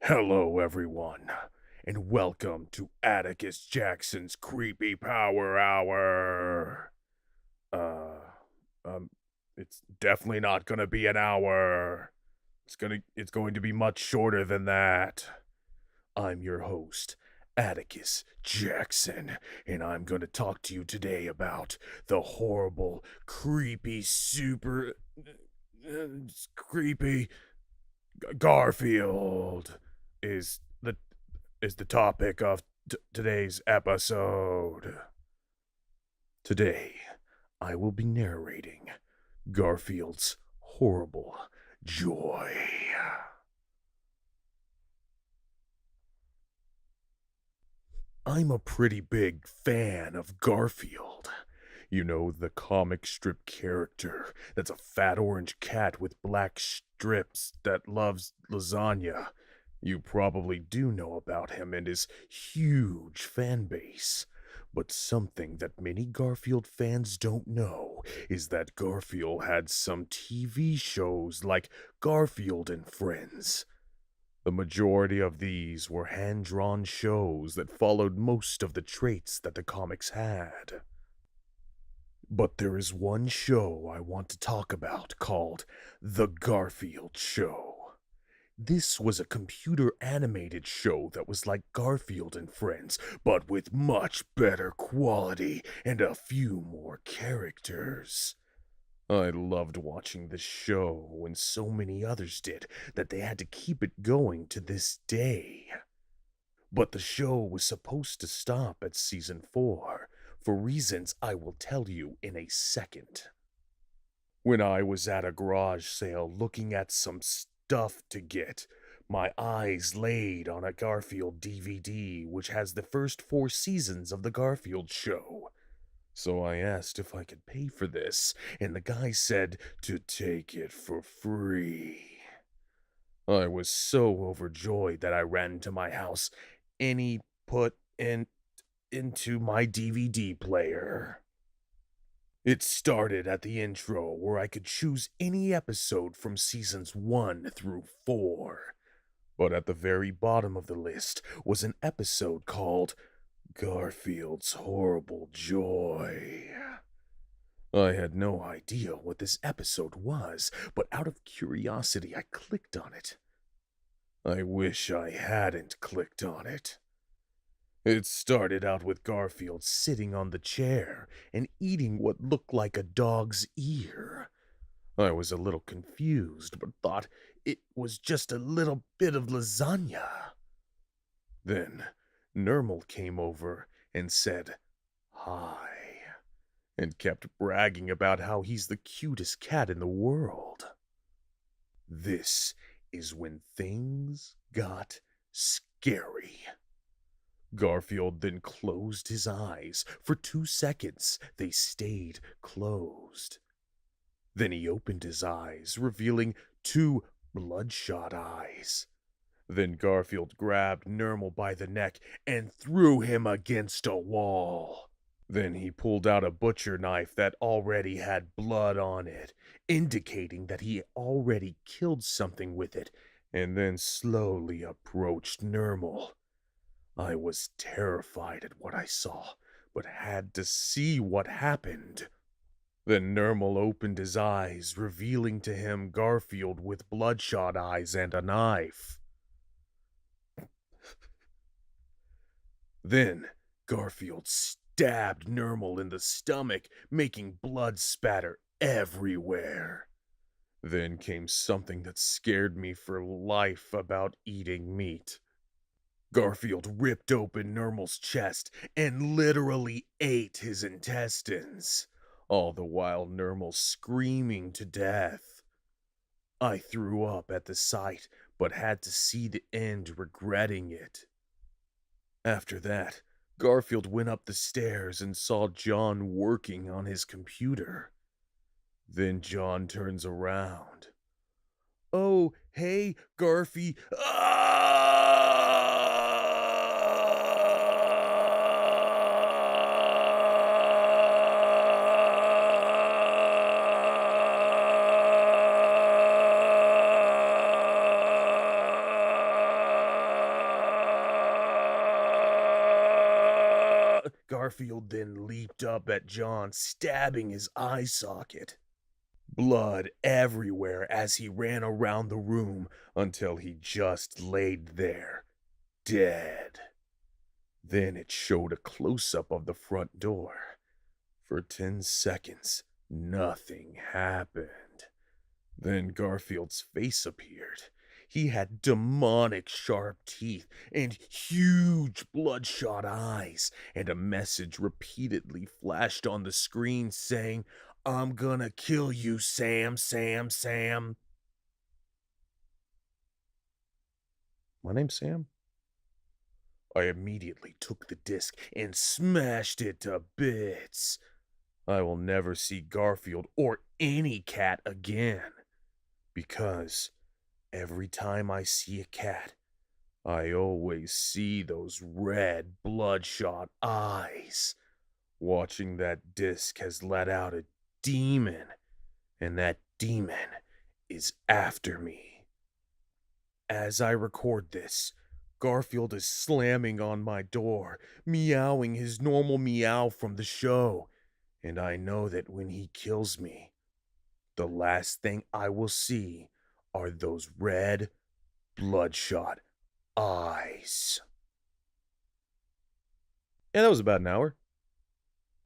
Hello, everyone, and welcome to Atticus Jackson's Creepy Power Hour. Uh, um, it's definitely not gonna be an hour. It's going to be much shorter than that. I'm your host, Atticus Jackson, and I'm gonna talk to you today about the horrible, creepy, super creepy Garfield is the topic of today's episode. Today, I will be narrating Garfield's horrible joy. I'm a pretty big fan of Garfield. You know, the comic strip character that's a fat orange cat with black strips that loves lasagna. You probably do know about him and his huge fan base. But something that many Garfield fans don't know is that Garfield had some TV shows like Garfield and Friends. The majority of these were hand drawn shows that followed most of the traits that the comics had. But there is one show I want to talk about called The Garfield Show. This was a computer animated show that was like Garfield and Friends, but with much better quality and a few more characters. I loved watching this show when so many others did that they had to keep it going to this day. But the show was supposed to stop at season 4, for reasons I will tell you in a second. When I was at a garage sale looking at some stuff to get, my eyes laid on a Garfield DVD which has the first 4 seasons of the Garfield show. So I asked if I could pay for this, and the guy said to take it for free. I was so overjoyed that I ran to my house and he put into my DVD player. It started at the intro where I could choose any episode from seasons 1 through 4. But at the very bottom of the list was an episode called Garfield's Horrible Joy. I had no idea what this episode was, but out of curiosity I clicked on it. I wish I hadn't clicked on it. It started out with Garfield sitting on the chair and eating what looked like a dog's ear. I was a little confused, but thought it was just a little bit of lasagna. Then Nermal came over and said, "Hi," and kept bragging about how he's the cutest cat in the world. This is when things got scary. Garfield then closed his eyes. For 2 seconds, they stayed closed. Then he opened his eyes, revealing 2 bloodshot eyes. Then Garfield grabbed Nermal by the neck and threw him against a wall. Then he pulled out a butcher knife that already had blood on it, indicating that he already killed something with it, and then slowly approached Nermal. I was terrified at what I saw, but had to see what happened. Then Nermal opened his eyes, revealing to him Garfield with bloodshot eyes and a knife. Then Garfield stabbed Nermal in the stomach, making blood spatter everywhere. Then came something that scared me for life about eating meat. Garfield ripped open Nermal's chest and literally ate his intestines, all the while Nermal screaming to death. I threw up at the sight, but had to see the end, regretting it. After that, Garfield went up the stairs and saw John working on his computer. Then John turns around. "Oh, hey, Garfy." Garfield then leaped up at John, stabbing his eye socket. Blood everywhere as he ran around the room until he just laid there, dead. Then it showed a close up of the front door. For 10 seconds, nothing happened. Then Garfield's face appeared. He had demonic sharp teeth and huge bloodshot eyes, and a message repeatedly flashed on the screen saying, "I'm gonna kill you, Sam, Sam, Sam." My name's Sam. I immediately took the disc and smashed it to bits. I will never see Garfield or any cat again, because every time I see a cat, I always see those red, bloodshot eyes. Watching that disc has let out a demon, and that demon is after me. As I record this, Garfield is slamming on my door, meowing his normal meow from the show, and I know that when he kills me, the last thing I will see are those red, bloodshot eyes. And that was about an hour.